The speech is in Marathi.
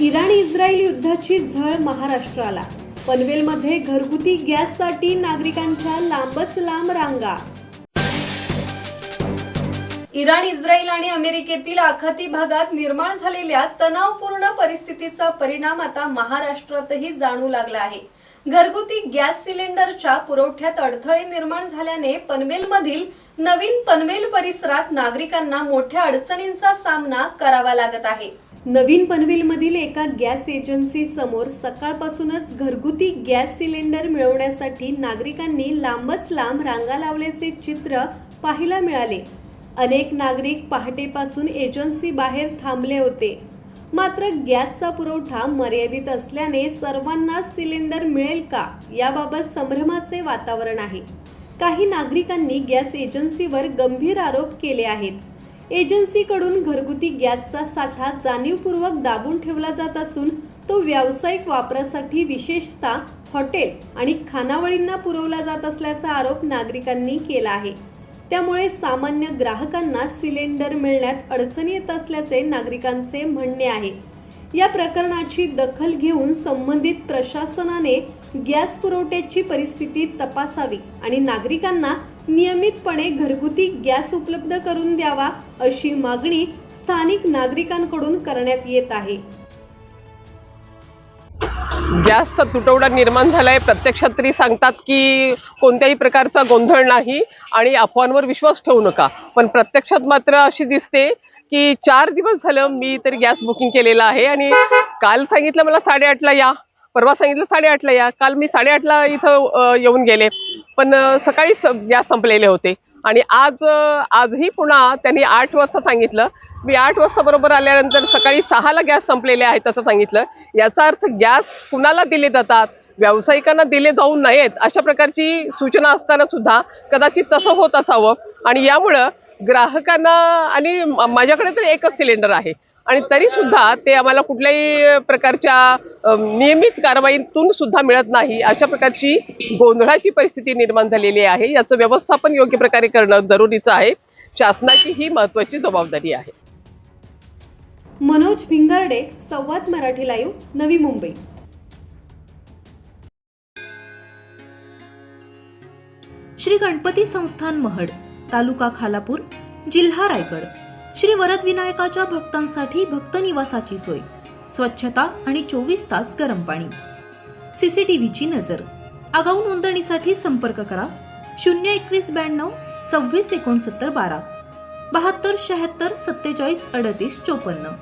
इराण इस्रायल युद्धाची झळ महाराष्ट्राला। पनवेलमध्ये घरगुती गॅससाठी नागरिकांच्या लांबच लांब रांगा। इराण, इस्रायल आणि अमेरिकेतील आखाती भागात निर्माण झालेल्या तणावपूर्ण परिस्थितीचा परिणाम आता महाराष्ट्रातही जाणू लागला आहे। घरगुती गॅस सिलेंडरच्या पुरवठ्यात अडथळे निर्माण झाल्याने पनवेलमधील नवीन पनवेल परिसरात नागरिकांना मोठ्या अडचणींचा सामना करावा लागत आहे। नवीन पनवेलमधील एका गॅस एजन्सी समोर सकाळपासूनच घरगुती गॅस सिलेंडर मिळवण्यासाठी नागरिकांनी लांबच लांब रांगा लावल्याचे चित्र पाहायला मिळाले। अनेक नागरिक पहाटेपासून एजन्सी बाहेर थांबले होते, मात्र गॅसचा पुरवठा मर्यादित असल्याने सर्वांना सिलेंडर मिळेल का याबाबत संभ्रमाचे वातावरण आहे। काही नागरिकांनी गॅस एजन्सीवर गंभीर आरोप केले आहेत। एजन्सीकडून घरगुती गॅसचा साठा जाणीवपूर्वक दाबून ठेवला जात असून तो व्यावसायिक वापरासाठी विशेषतः हॉटेल आणि खानावळींना पुरवला जात असल्याचा आरोप नागरिकांनी केला आहे। त्यामुळे सामान्य ग्राहकांना सिलेंडर मिळण्यात अडचणी येत असल्याचे नागरिकांचे म्हणणे आहे। या प्रकरणाची दखल घेऊन संबंधित प्रशासनाने गॅस पुरवठ्याची परिस्थिती तपासावी आणि नागरिकांना नियमितपणे घरगुती गॅस उपलब्ध करून द्यावा अशी मागणी स्थानिक नागरिकांकडून करण्यात येत आहे। गॅसचा तुटवडा निर्माण झालाय। प्रत्यक्षात तरी सांगतात की कोणत्याही प्रकारचा गोंधळ नाही आणि अफवांवर विश्वास ठेवू नका, पण प्रत्यक्षात मात्र अशी दिसते की 4 दिवस झालं मी तरी गॅस बुकिंग केलेला आहे आणि काल सांगितलं मला 8:30ला या, परवा सांगितलं 8:30ला या, काल मी 8:30ला इथं येऊन गेले, पण सकाळीच गॅस संपलेले होते आणि आजही पुन्हा त्यांनी 8 वाजता सांगितलं। मी 8 वाजता बरोबर आल्यानंतर सकाळी 6ला गॅस संपलेले आहेत असं सांगितलं। याचा अर्थ गॅस कुणाला दिले जातात, व्यावसायिकांना दिले जाऊ नयेत अशा प्रकारची सूचना असताना सुद्धा कदाचित तसं होत असावं आणि यामुळं ग्राहकांना, आणि माझ्याकडे तर एकच सिलेंडर आहे आणि तरी सुद्धा ते आम्हाला कुठल्याही प्रकारच्या नियमित कारवाईतून सुद्धा मिळत नाही। अशा प्रकारची गोंधळाची परिस्थिती निर्माण झालेली आहे। याचं व्यवस्थापन योग्य प्रकारे करणं जरुरीचं आहे। शासनाची ही महत्त्वाची जबाबदारी आहे। मनोज भिंगारडे, संवाद मराठी लाईव्ह, नवी मुंबई। श्री गणपती संस्थान महड, तालुका खालापूर, जिल्हा रायगड। श्री वरदविनायकाच्या भक्तांसाठी भक्त निवासाची सोय, स्वच्छता आणि 24 तास गरम पाणी, सीसीटीव्हीची नजर। आगाऊ नोंदणीसाठी संपर्क करा 02192 26 69 12 72 76 47 38 54।